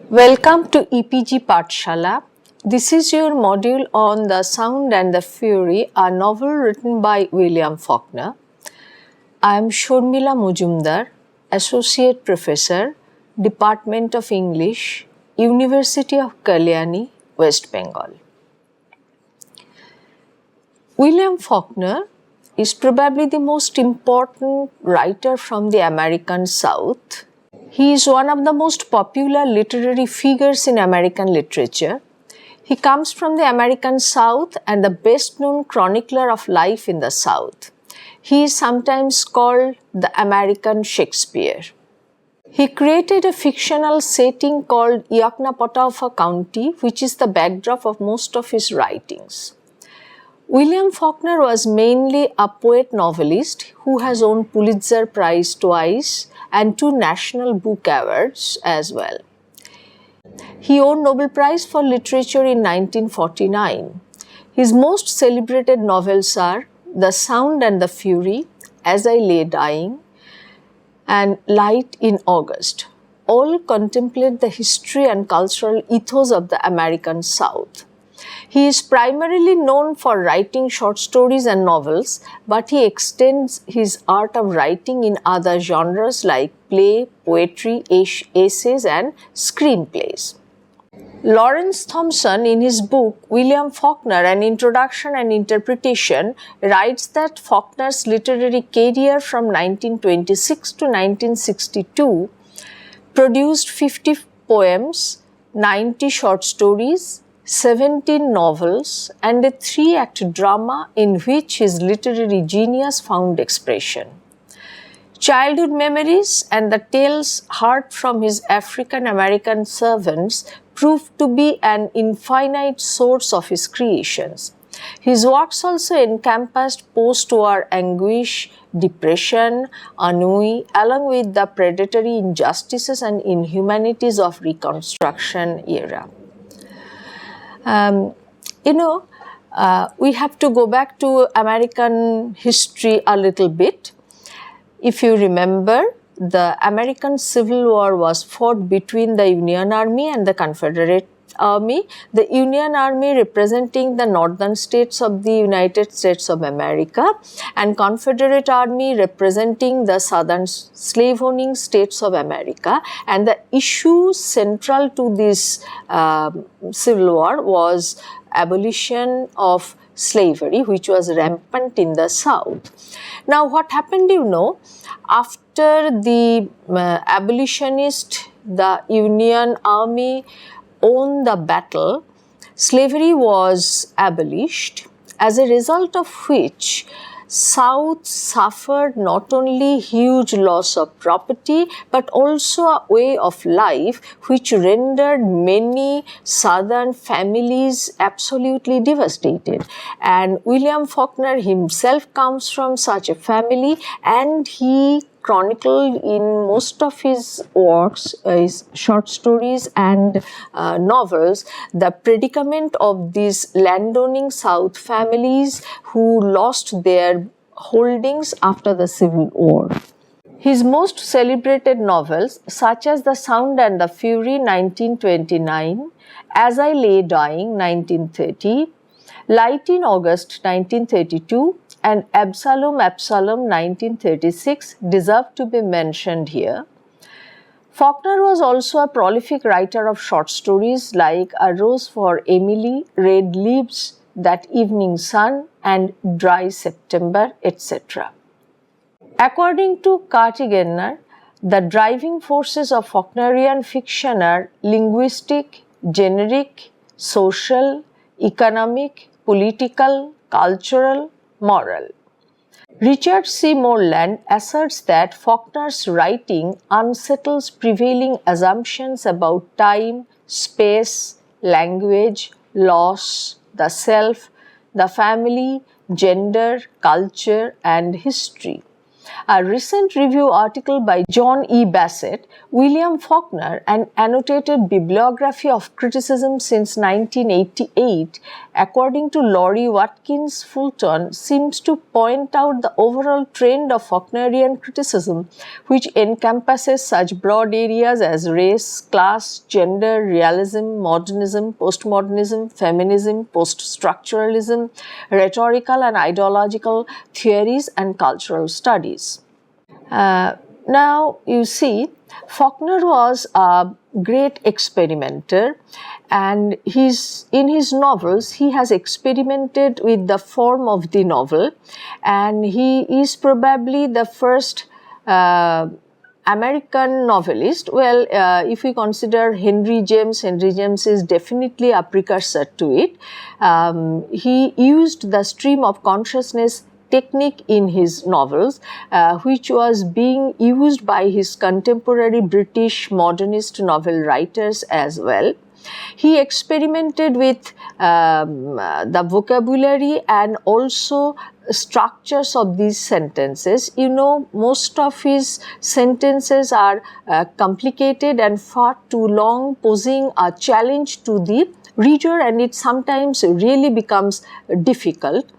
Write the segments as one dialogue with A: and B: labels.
A: Welcome to EPG Pathshala. This is your module on The Sound and the Fury, a novel written by William Faulkner. I am Shormila Mujumdar, Associate Professor, Department of English, University of Kalyani, West Bengal. William Faulkner is probably the most important writer from the American South. He is one of the most popular literary figures in American literature. He comes from the American South and the best known chronicler of life in the South. He is sometimes called the American Shakespeare. He created a fictional setting called Yaknapatawpha County, which is the backdrop of most of his writings. William Faulkner was mainly a poet-novelist who has won Pulitzer Prize twice and 2 National Book Awards as well. He won Nobel Prize for Literature in 1949. His most celebrated novels are The Sound and the Fury, As I Lay Dying, and Light in August. All contemplate the history and cultural ethos of the American South. He is primarily known for writing short stories and novels, but he extends his art of writing in other genres like play, poetry, essays, and screenplays. Lawrence Thompson, in his book William Faulkner, An Introduction and Interpretation, writes that Faulkner's literary career from 1926 to 1962 produced 50 poems, 90 short stories, 17 novels, and a 3-act drama in which his literary genius found expression. Childhood memories and the tales heard from his African American servants proved to be an infinite source of his creations. His works also encompassed post-war anguish, depression, ennui, along with the predatory injustices and inhumanities of Reconstruction era. We have to go back to American history a little bit. If you remember, the American Civil War was fought between the Union Army and the Confederate Army. The Union Army representing the northern states of the United States of America, and Confederate Army representing the southern slave-owning states of America. And the issue central to this Civil War was abolition of slavery, which was rampant in the South. Now, what happened, after the abolitionists, the Union Army won the battle, slavery was abolished, as a result of which South suffered not only huge loss of property but also a way of life which rendered many Southern families absolutely devastated. And William Faulkner himself comes from such a family, and he chronicled in most of his works, his short stories and novels, the predicament of these landowning South families who lost their holdings after the Civil War. His most celebrated novels, such as The Sound and the Fury, 1929, As I Lay Dying, 1930, Light in August, 1932, and Absalom, 1936, deserve to be mentioned here. Faulkner was also a prolific writer of short stories like A Rose for Emily, Red Leaves, That Evening Sun, and Dry September, etc. According to Cartiganer, the driving forces of Faulknerian fiction are linguistic, generic, social, economic, political, cultural, moral. Richard C. Morland asserts that Faulkner's writing unsettles prevailing assumptions about time, space, language, loss, the self, the family, gender, culture, and history. A recent review article by John E. Bassett, William Faulkner, an annotated bibliography of criticism since 1988, according to Laurie Watkins Fulton, seems to point out the overall trend of Faulknerian criticism, which encompasses such broad areas as race, class, gender, realism, modernism, postmodernism, feminism, post-structuralism, rhetorical and ideological theories, and cultural studies. Now you see, Faulkner was a great experimenter, and in his novels he has experimented with the form of the novel, and he is probably the first American novelist. Well, if we consider Henry James is definitely a precursor to it. He used the stream of consciousness technique in his novels, which was being used by his contemporary British modernist novel writers as well. He experimented with the vocabulary and also structures of these sentences. You know, most of his sentences are complicated and far too long, posing a challenge to the reader, and it sometimes really becomes difficult.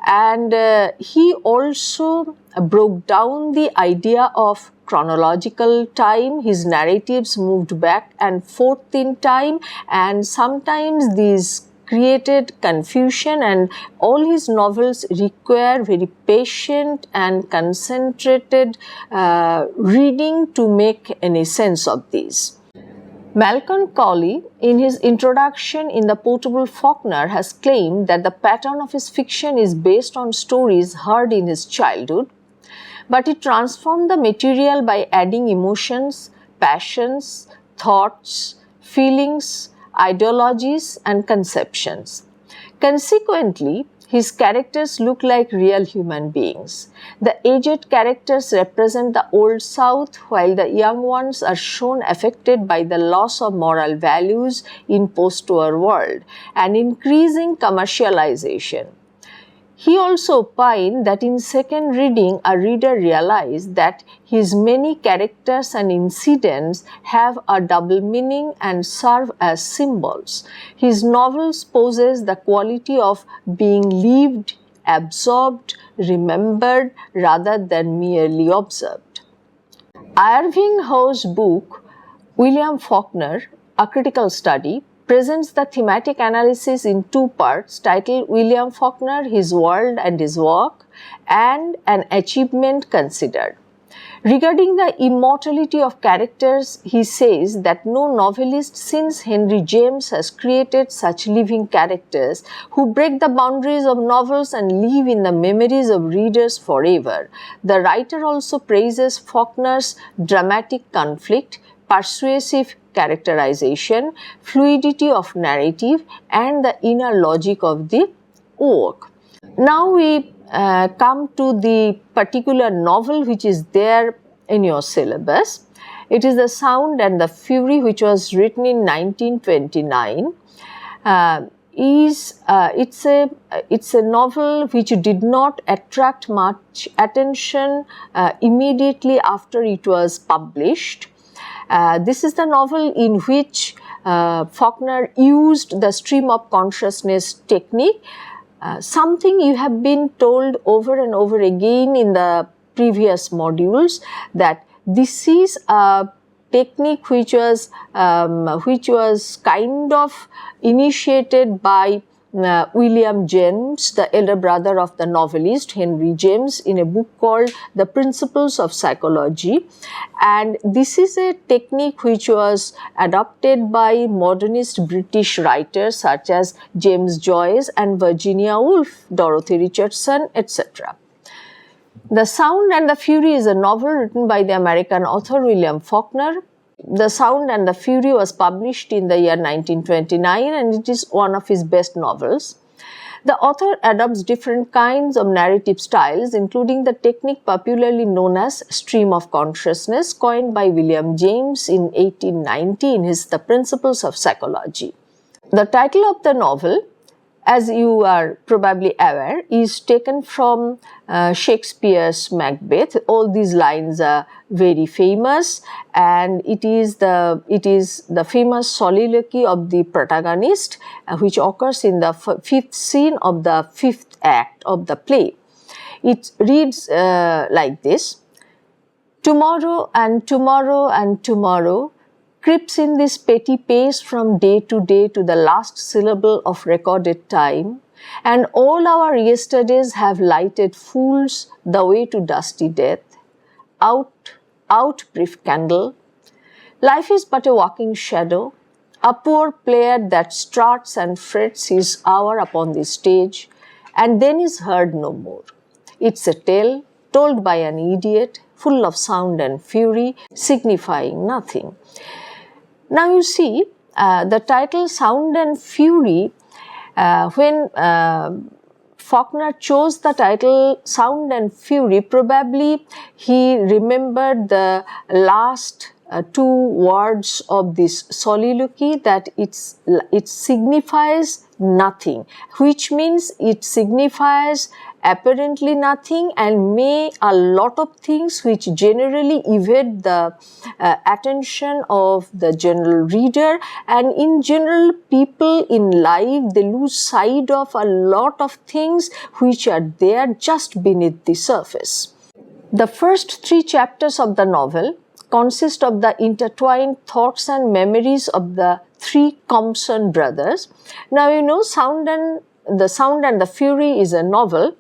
A: And he also broke down the idea of chronological time. His narratives moved back and forth in time, and sometimes these created confusion, and all his novels require very patient and concentrated reading to make any sense of these. Malcolm Cowley, in his introduction in The Portable Faulkner, has claimed that the pattern of his fiction is based on stories heard in his childhood, but he transformed the material by adding emotions, passions, thoughts, feelings, ideologies, and conceptions. Consequently, his characters look like real human beings. The aged characters represent the Old South, while the young ones are shown affected by the loss of moral values in post-war world and increasing commercialization. He also opined that in second reading, a reader realized that his many characters and incidents have a double meaning and serve as symbols. His novels possess the quality of being lived, absorbed, remembered, rather than merely observed. Irving Howe's book, William Faulkner, A Critical Study, presents the thematic analysis in two parts titled William Faulkner, His World and His Work, and An Achievement Considered. Regarding the immortality of characters, he says that no novelist since Henry James has created such living characters who break the boundaries of novels and live in the memories of readers forever. The writer also praises Faulkner's dramatic conflict, persuasive characterization, fluidity of narrative, and the inner logic of the work. Now we come to the particular novel which is there in your syllabus. It is The Sound and the Fury, which was written in 1929. It's a novel which did not attract much attention immediately after it was published. This is the novel in which Faulkner used the stream of consciousness technique, something you have been told over and over again in the previous modules, that this is a technique which was kind of initiated by William James, the elder brother of the novelist Henry James, in a book called The Principles of Psychology. And this is a technique which was adopted by modernist British writers such as James Joyce and Virginia Woolf, Dorothy Richardson, etc. The Sound and the Fury is a novel written by the American author William Faulkner. The Sound and the Fury was published in the year 1929, and it is one of his best novels. The author adopts different kinds of narrative styles, including the technique popularly known as stream of consciousness, coined by William James in 1890 in his The Principles of Psychology. The title of the novel, as you are probably aware, is taken from Shakespeare's Macbeth. All these lines are very famous, and it is the famous soliloquy of the protagonist, which occurs in the fifth scene of the fifth act of the play. It reads like this: "Tomorrow and tomorrow and tomorrow creeps in this petty pace from day to the last syllable of recorded time, and all our yesterdays have lighted fools the way to dusty death. Out, out, brief candle. Life is but a walking shadow, a poor player that struts and frets his hour upon the stage, and then is heard no more. It's a tale told by an idiot, full of sound and fury, signifying nothing." Now you see, the title Sound and Fury, when Faulkner chose the title Sound and Fury, probably he remembered the last two words of this soliloquy, that it signifies nothing, which means it signifies apparently nothing and may a lot of things which generally evade the attention of the general reader, and in general people in life they lose sight of a lot of things which are there just beneath the surface. The first three chapters of the novel consist of the intertwined thoughts and memories of the three Compson brothers. Now you know The Sound and the Fury is a novel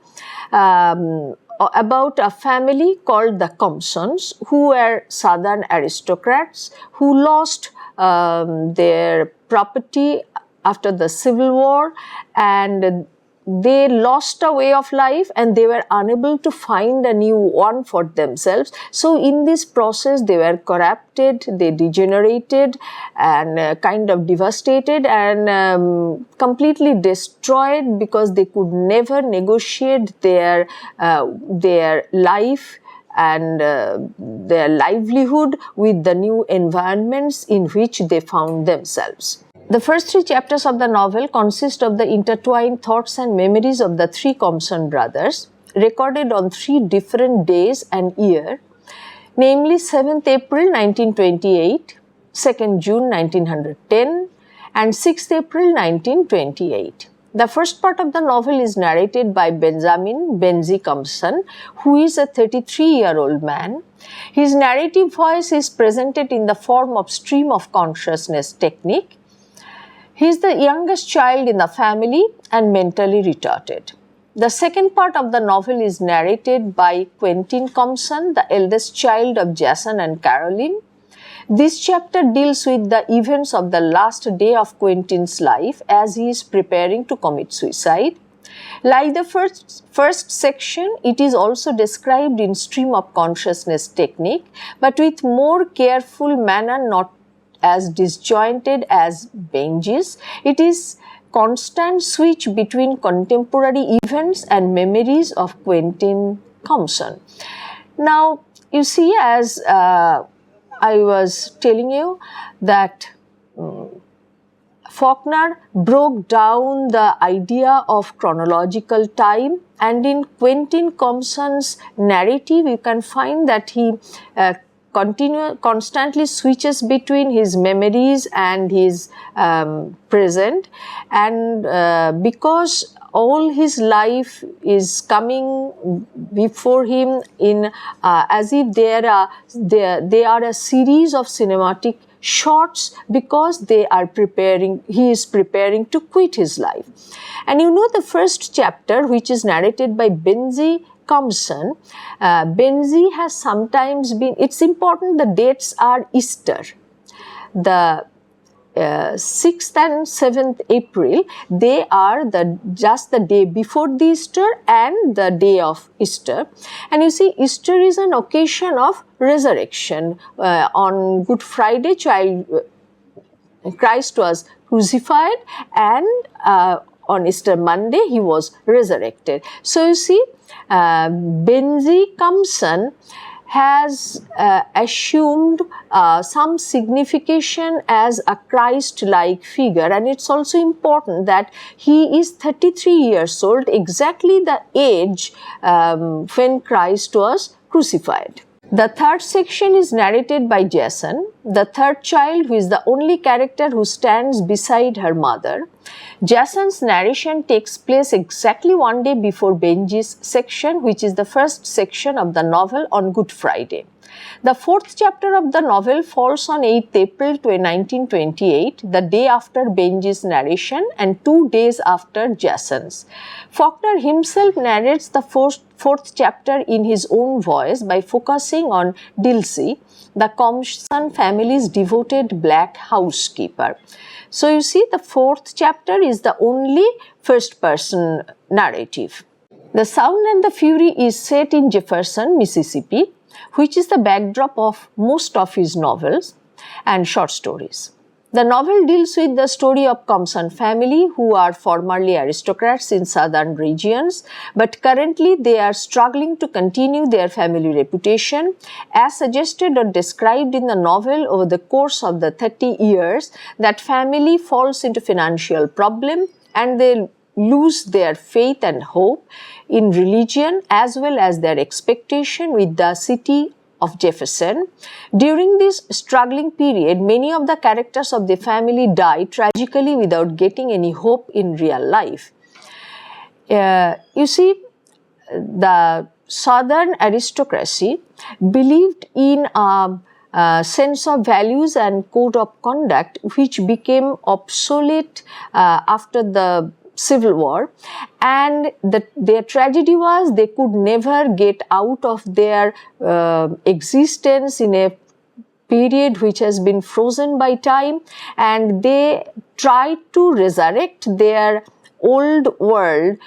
A: about a family called the Compsons, who were southern aristocrats who lost their property after the Civil War, and they lost a way of life and they were unable to find a new one for themselves. So in this process they were corrupted, they degenerated and kind of devastated and completely destroyed, because they could never negotiate their life and their livelihood with the new environments in which they found themselves. The first three chapters of the novel consist of the intertwined thoughts and memories of the three Compson brothers, recorded on three different days and year, namely 7th April 1928, 2nd June 1910, and 6th April 1928. The first part of the novel is narrated by Benjamin Benzi Compson, who is a 33-year-old man. His narrative voice is presented in the form of stream of consciousness technique. He is the youngest child in the family and mentally retarded. The second part of the novel is narrated by Quentin Compson, the eldest child of Jason and Caroline. This chapter deals with the events of the last day of Quentin's life as he is preparing to commit suicide. Like the first section, it is also described in stream of consciousness technique, but with more careful manner, not as disjointed as Benji's. It is constant switch between contemporary events and memories of Quentin Compson. Now, you see, as I was telling you, that Faulkner broke down the idea of chronological time, and in Quentin Compson's narrative, you can find that he constantly switches between his memories and his present, and because all his life is coming before him in as if they are a series of cinematic shots, because he is preparing to quit his life. And you know, the first chapter, which is narrated by Benzi Compson, Benzi has sometimes been, it's important the dates are Easter. The 6th and 7th April, they are just the day before the Easter and the day of Easter. And you see, Easter is an occasion of resurrection. On Good Friday, Christ was crucified, and on Easter Monday, he was resurrected. So you see, Benzi Compson has assumed some signification as a Christ-like figure, and it's also important that he is 33 years old, exactly the age when Christ was crucified. The third section is narrated by Jason, the third child, who is the only character who stands beside her mother. Jason's narration takes place exactly one day before Benji's section, which is the first section of the novel on Good Friday. The fourth chapter of the novel falls on 8th April 1928, the day after Benji's narration and 2 days after Jason's. Faulkner himself narrates the fourth chapter in his own voice by focusing on Dilsey, the Compson family's devoted black housekeeper. So you see, the fourth chapter is the only first-person narrative. The Sound and the Fury is set in Jefferson, Mississippi, which is the backdrop of most of his novels and short stories. The novel deals with the story of Compson family, who are formerly aristocrats in southern regions, but currently they are struggling to continue their family reputation. As suggested or described in the novel, over the course of the 30 years, that family falls into financial problem and they lose their faith and hope in religion as well as their expectation with the city of Jefferson. During this struggling period, many of the characters of the family die tragically without getting any hope in real life. You see, the southern aristocracy believed in a sense of values and code of conduct which became obsolete after the Civil War, and their tragedy was they could never get out of their existence in a period which has been frozen by time, and they tried to resurrect their old world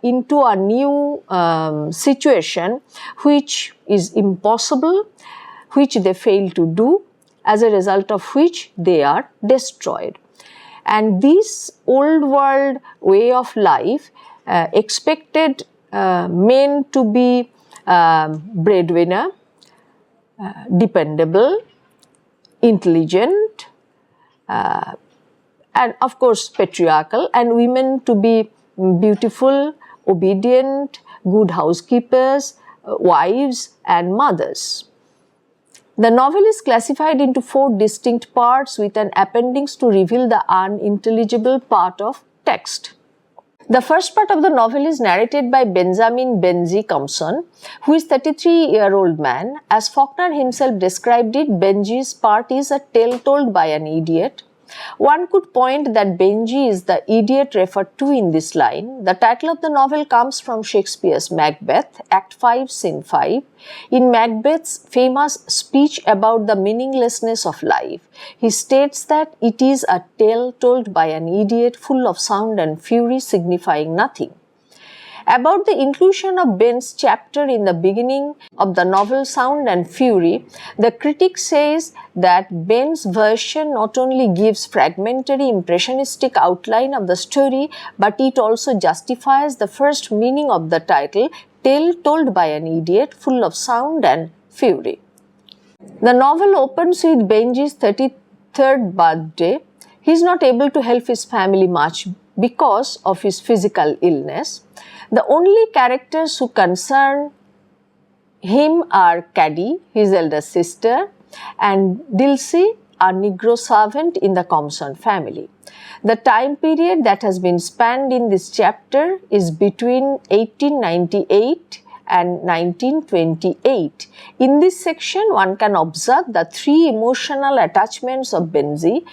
A: into a new situation which is impossible, which they fail to do, as a result of which they are destroyed. And this old world way of life expected men to be breadwinner, dependable, intelligent, and of course patriarchal, and women to be beautiful, obedient, good housekeepers, wives and mothers. The novel is classified into 4 distinct parts with an appendix to reveal the unintelligible part of text. The first part of the novel is narrated by Benjamin Benji Compson, who is a 33-year-old man. As Faulkner himself described it, Benji's part is a tale told by an idiot. One could point that Benji is the idiot referred to in this line. The title of the novel comes from Shakespeare's Macbeth, Act 5, Scene 5. In Macbeth's famous speech about the meaninglessness of life, he states that it is a tale told by an idiot full of sound and fury signifying nothing. About the inclusion of Ben's chapter in the beginning of the novel Sound and Fury, the critic says that Ben's version not only gives fragmentary impressionistic outline of the story, but it also justifies the first meaning of the title, Tale Told by an Idiot, full of sound and fury. The novel opens with Benji's 33rd birthday. He is not able to help his family much because of his physical illness. The only characters who concern him are Caddy, his elder sister, and Dilsey, a Negro servant in the Compson family. The time period that has been spanned in this chapter is between 1898 and 1928. In this section, one can observe the 3 emotional attachments of Benji: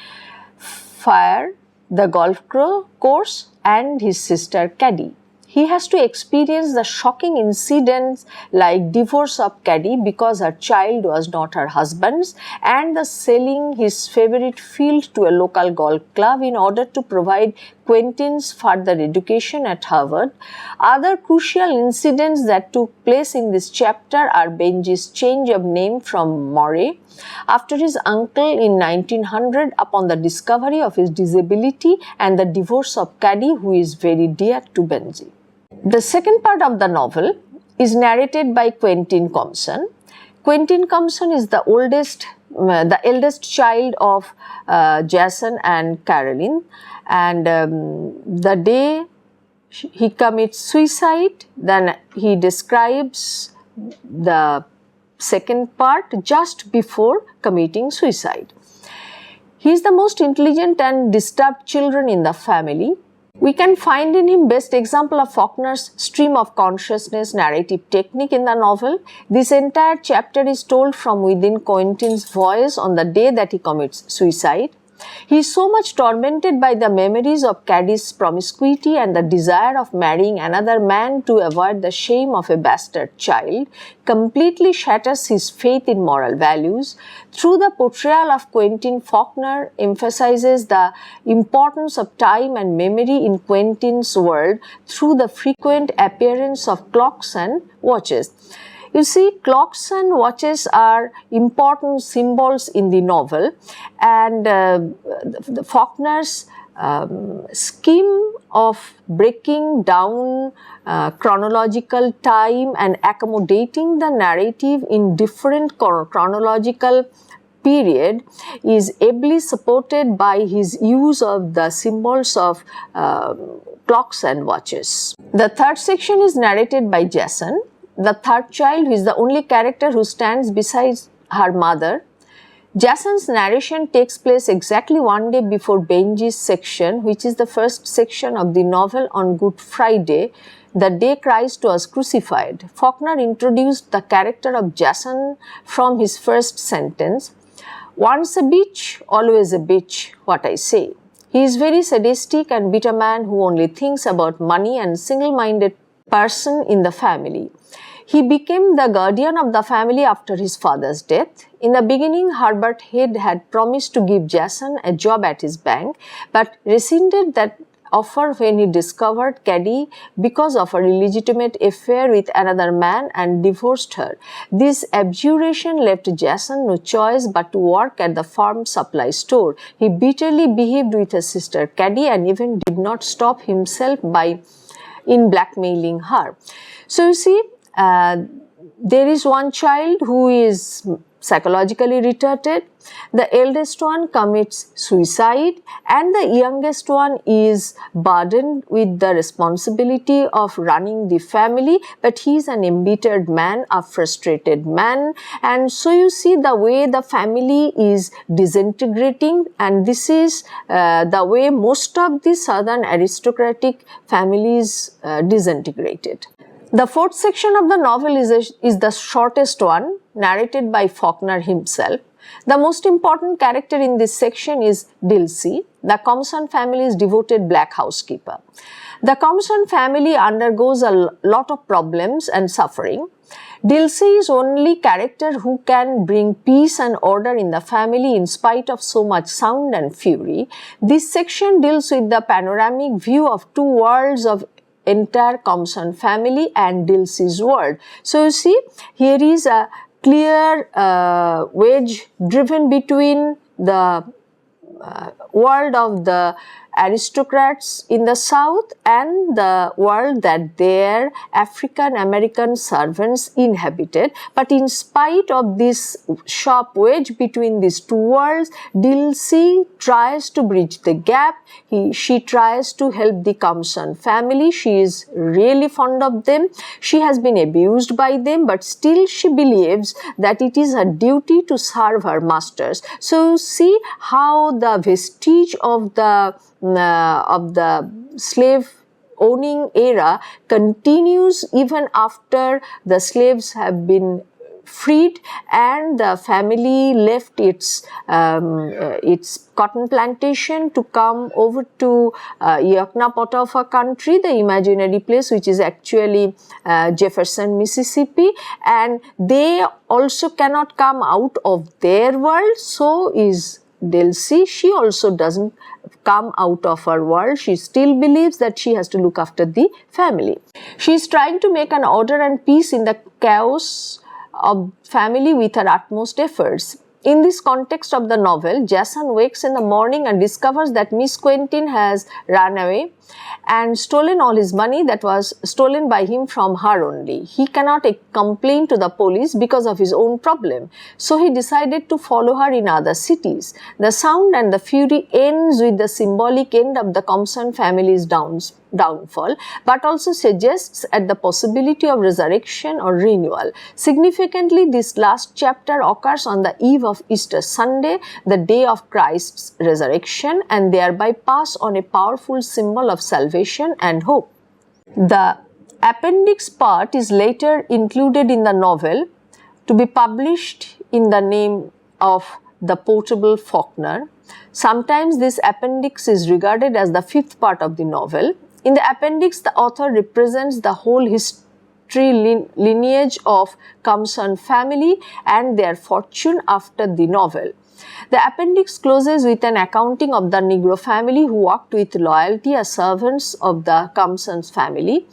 A: fire, the golf course, and his sister Caddy. He has to experience the shocking incidents like divorce of Caddy because her child was not her husband's, and the selling his favorite field to a local golf club in order to provide Quentin's further education at Harvard. Other crucial incidents that took place in this chapter are Benji's change of name from Murray after his uncle in 1900 upon the discovery of his disability, and the divorce of Caddy, who is very dear to Benji. The second part of the novel is narrated by Quentin Compson. Quentin Compson is the eldest child of Jason and Caroline, and the day he commits suicide, then he describes the second part just before committing suicide. He is the most intelligent and disturbed children in the family. We can find in him best example of Faulkner's stream of consciousness narrative technique in the novel. This entire chapter is told from within Quentin's voice on the day that he commits suicide. He is so much tormented by the memories of Caddy's promiscuity and the desire of marrying another man to avoid the shame of a bastard child, completely shatters his faith in moral values. Through the portrayal of Quentin, Faulkner emphasizes the importance of time and memory in Quentin's world through the frequent appearance of clocks and watches. You see, clocks and watches are important symbols in the novel, and Faulkner's scheme of breaking down chronological time and accommodating the narrative in different chronological period is ably supported by his use of the symbols of clocks and watches. The third section is narrated by Jason, the third child, who is the only character who stands beside her mother. Jason's narration takes place exactly one day before Benji's section, which is the first section of the novel on Good Friday, the day Christ was crucified. Faulkner introduced the character of Jason from his first sentence. Once a bitch, always a bitch, what I say. He is very sadistic and bitter man who only thinks about money and single-minded person in the family. He became the guardian of the family after his father's death. In the beginning, Herbert Head had promised to give Jason a job at his bank, but rescinded that offer when he discovered Caddy because of a illegitimate affair with another man and divorced her. This abjuration left Jason no choice but to work at the farm supply store. He bitterly behaved with his sister Caddy and even did not stop himself in blackmailing her. So you see, there is one child who is psychologically retarded, the eldest one commits suicide, and the youngest one is burdened with the responsibility of running the family, but he is an embittered man, a frustrated man, and so you see the way the family is disintegrating, and this is the way most of the southern aristocratic families disintegrated. The fourth section of the novel is the shortest one, narrated by Faulkner himself. The most important character in this section is Dilsey, the Compson family's devoted black housekeeper. The Compson family undergoes a lot of problems and suffering. Dilsey is only character who can bring peace and order in the family in spite of so much sound and fury. This section deals with the panoramic view of two worlds of entire Compson family and Dilsey's world. So you see, here is a clear wedge driven between the world of the aristocrats in the south and the world that their African American servants inhabited. But in spite of this sharp wedge between these two worlds, Dilsey tries to bridge the gap. She tries to help the Compson family. She is really fond of them. She has been abused by them, but still she believes that it is her duty to serve her masters. So see how the vestige of the slave owning era continues even after the slaves have been freed and the family left its cotton plantation to come over to Yakna country, the imaginary place which is actually Jefferson, Mississippi, and they also cannot come out of their world. So is Dilsey. She also doesn't come out of her world. She still believes that she has to look after the family. She is trying to make an order and peace in the chaos of family with her utmost efforts. In this context of the novel, Jason wakes in the morning and discovers that Miss Quentin has run away and stolen all his money that was stolen by him from her only. He cannot complain to the police because of his own problem. So he decided to follow her in other cities. The Sound and the Fury ends with the symbolic end of the Compson family's downfall, but also suggests at the possibility of resurrection or renewal. Significantly, this last chapter occurs on the eve of Easter Sunday, the day of Christ's resurrection, and thereby pass on a powerful symbol of salvation and hope. The appendix part is later included in the novel to be published in the name of the portable Faulkner. Sometimes this appendix is regarded as the fifth part of the novel. In the appendix, the author represents the whole history lineage of Compson family and their fortune after the novel. The appendix closes with an accounting of the Negro family who worked with loyalty as servants of the Compson's family.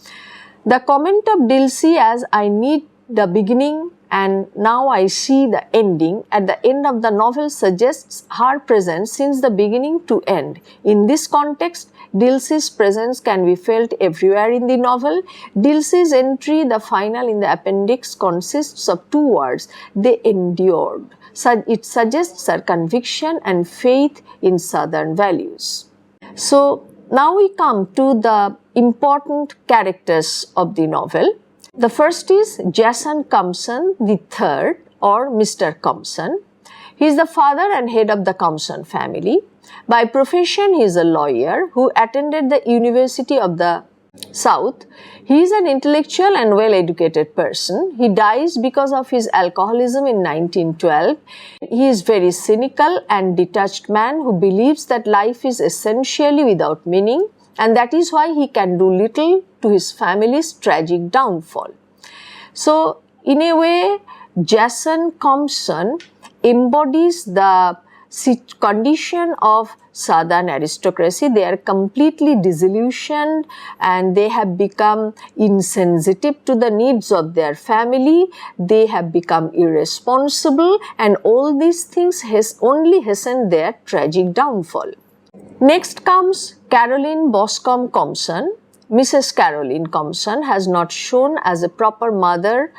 A: The comment of Dilsey as "I need the beginning and now I see the ending" at the end of the novel suggests her presence since the beginning to end. In this context, Dilsey's presence can be felt everywhere in the novel. Dilsey's entry, the final in the appendix, consists of two words: "they endured." So it suggests her conviction and faith in Southern values. So now we come to the important characters of the novel. The first is Jason Compson III, or Mr. Compson. He is the father and head of the Compson family. By profession, he is a lawyer who attended the University of the South. He is an intellectual and well-educated person. He dies because of his alcoholism in 1912. He is very cynical and detached man who believes that life is essentially without meaning, and that is why he can do little to his family's tragic downfall. So, in a way, Jason Compson embodies the condition of Southern aristocracy. They are completely disillusioned and they have become insensitive to the needs of their family. They have become irresponsible, and all these things has only hastened their tragic downfall. Next comes Caroline Boscombe Compson. Mrs. Caroline Compson has not shown as a proper mother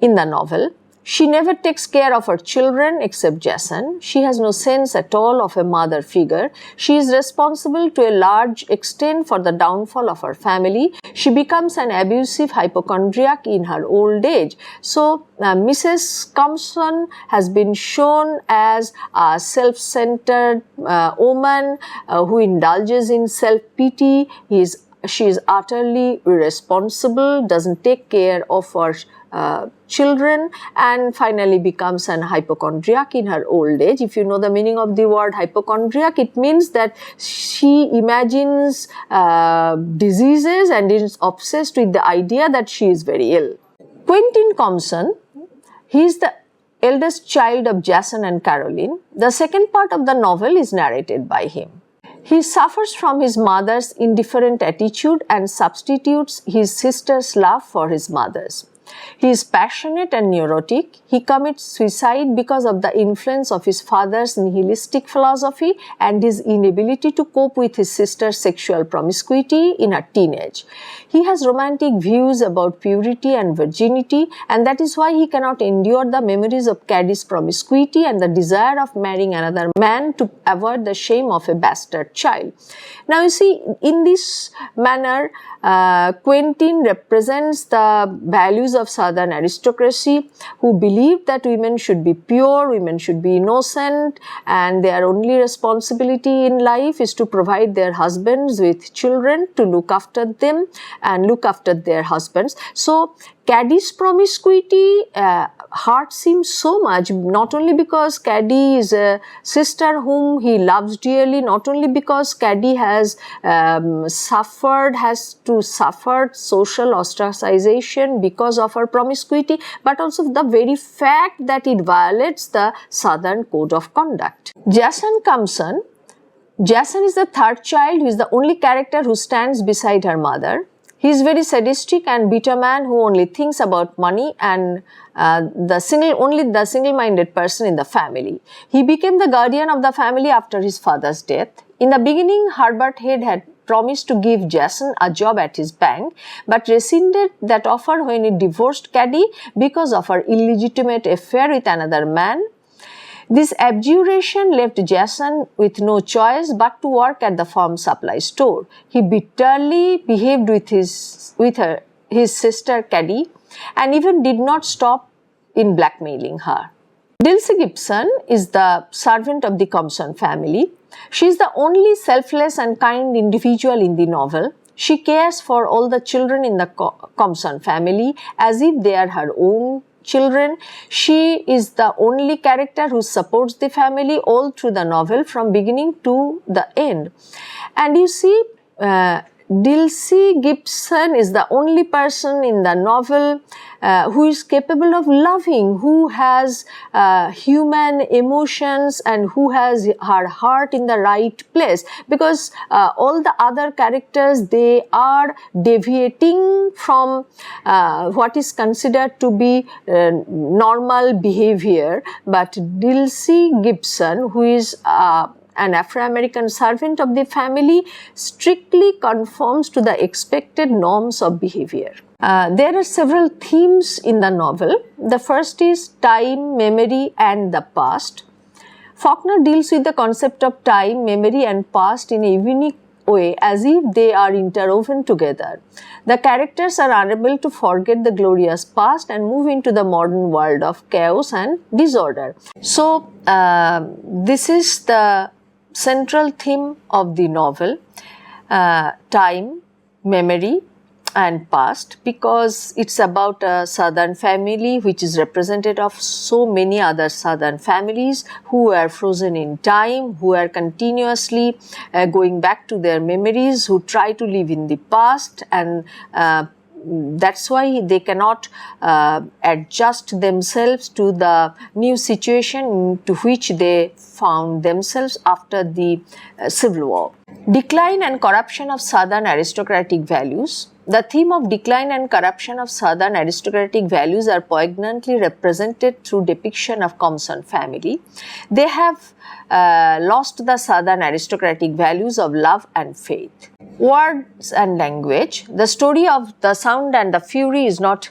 A: in the novel. She never takes care of her children except Jason. She has no sense at all of a mother figure. She is responsible to a large extent for the downfall of her family. She becomes an abusive hypochondriac in her old age. So, Mrs. Compson has been shown as a self-centered woman who indulges in self-pity. She is utterly irresponsible, doesn't take care of her children, and finally becomes an hypochondriac in her old age. If you know the meaning of the word hypochondriac, it means that she imagines diseases and is obsessed with the idea that she is very ill. Quentin Compson, he is the eldest child of Jason and Caroline. The second part of the novel is narrated by him. He suffers from his mother's indifferent attitude and substitutes his sister's love for his mother's. He is passionate and neurotic. He commits suicide because of the influence of his father's nihilistic philosophy and his inability to cope with his sister's sexual promiscuity in her teenage. He has romantic views about purity and virginity, and that is why he cannot endure the memories of Caddy's promiscuity and the desire of marrying another man to avoid the shame of a bastard child. Now you see, in this manner, Quentin represents the values of Southern aristocracy who believe that women should be pure, women should be innocent, and their only responsibility in life is to provide their husbands with children, to look after them and look after their husbands. So, Caddy's promiscuity hurts him so much, not only because Caddy is a sister whom he loves dearly, not only because Caddy has suffered social ostracization because of her promiscuity, but also the very fact that it violates the Southern code of conduct. Jason Compson. Jason is the third child who is the only character who stands beside her mother. He is very sadistic and bitter man who only thinks about money and the single-minded person in the family. He became the guardian of the family after his father's death. In the beginning, Herbert Head had promised to give Jason a job at his bank, but rescinded that offer when he divorced Caddy because of her illegitimate affair with another man. This abjuration left Jason with no choice but to work at the farm supply store. He bitterly behaved with his sister Caddy and even did not stop in blackmailing her. Dulcie Gibson is the servant of the Compson family. She is the only selfless and kind individual in the novel. She cares for all the children in the Compson family as if they are her own children. She is the only character who supports the family all through the novel from beginning to the end. And you see, Dulcie Gibson is the only person in the novel who is capable of loving, who has human emotions and who has her heart in the right place, because all the other characters, they are deviating from what is considered to be normal behavior, but Dulcie Gibson, who is an Afro-American servant of the family, strictly conforms to the expected norms of behavior. There are several themes in the novel. The first is time, memory and the past. Faulkner deals with the concept of time, memory and past in a unique way, as if they are interwoven together. The characters are unable to forget the glorious past and move into the modern world of chaos and disorder. So, this is the central theme of the novel, time, memory and past, because it's about a southern family which is representative of so many other southern families who are frozen in time, who are continuously going back to their memories, who try to live in the past, and that's why they cannot adjust themselves to the new situation to which they found themselves after the Civil War. Decline and corruption of Southern aristocratic values. The theme of decline and corruption of Southern aristocratic values are poignantly represented through depiction of Compson family. They have lost the Southern aristocratic values of love and faith. Words and language. The story of The Sound and the Fury is not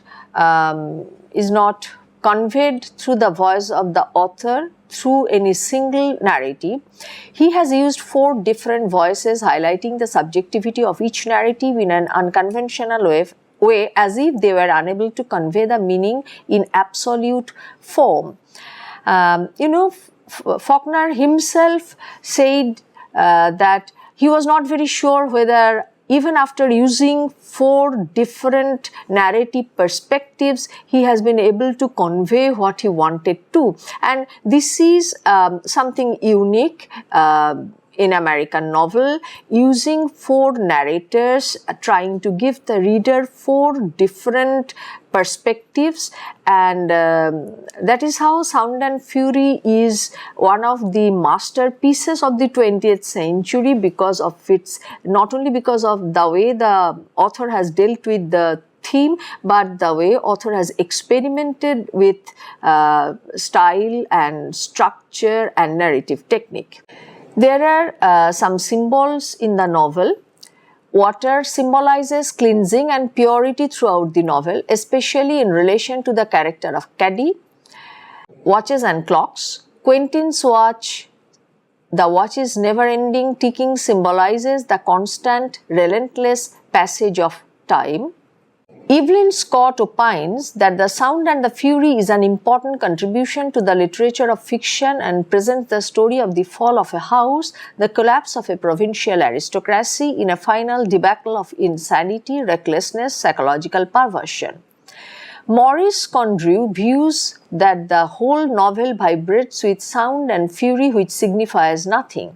A: conveyed through the voice of the author through any single narrative. He has used 4 different voices, highlighting the subjectivity of each narrative in an unconventional way, as if they were unable to convey the meaning in absolute form. Faulkner himself said that he was not very sure whether, even after using 4 different narrative perspectives, he has been able to convey what he wanted to. And this is something unique in American novel, using 4 narrators, trying to give the reader 4 different perspectives, and that is how Sound and Fury is one of the masterpieces of the 20th century, because of its, not only because of the way the author has dealt with the theme, but the way author has experimented with style and structure and narrative technique. There are some symbols in the novel. Water symbolizes cleansing and purity throughout the novel, especially in relation to the character of Caddy. Watches and clocks. Quentin's watch, the watch is never-ending ticking, symbolizes the constant, relentless passage of time. Evelyn Scott opines that The Sound and the Fury is an important contribution to the literature of fiction and presents the story of the fall of a house, the collapse of a provincial aristocracy in a final debacle of insanity, recklessness, psychological perversion. Maurice Condrew views that the whole novel vibrates with sound and fury which signifies nothing.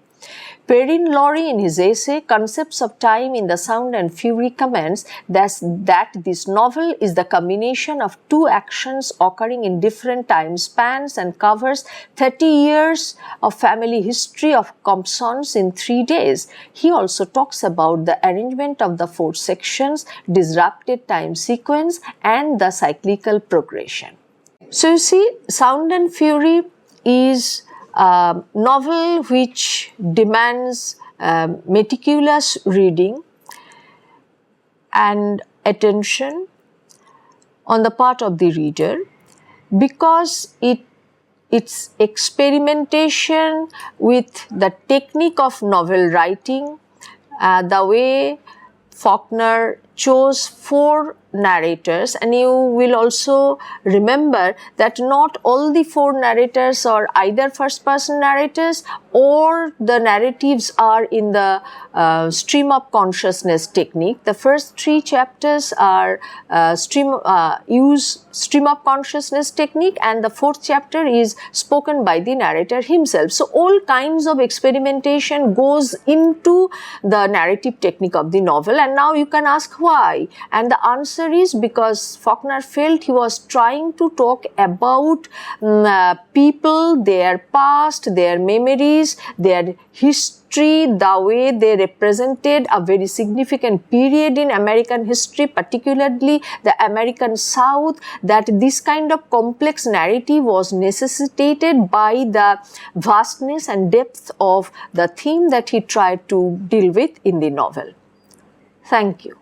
A: Perrin Lowry, in his essay Concepts of Time in the Sound and Fury, comments that this novel is the combination of two actions occurring in different time spans and covers 30 years of family history of Compsons in 3 days. He also talks about the arrangement of the 4 sections, disrupted time sequence, and the cyclical progression. So you see, Sound and Fury is a novel which demands meticulous reading and attention on the part of the reader, because its experimentation with the technique of novel writing, the way Faulkner chose 4 narrators, and you will also remember that not all the 4 narrators are either first person narrators or the narratives are in the stream of consciousness technique. The first 3 chapters are use stream of consciousness technique, and the 4th chapter is spoken by the narrator himself. So all kinds of experimentation goes into the narrative technique of the novel, and now you can ask why, and the answer is because Faulkner felt he was trying to talk about people, their past, their memories, their history, the way they represented a very significant period in American history, particularly the American South, that this kind of complex narrative was necessitated by the vastness and depth of the theme that he tried to deal with in the novel. Thank you.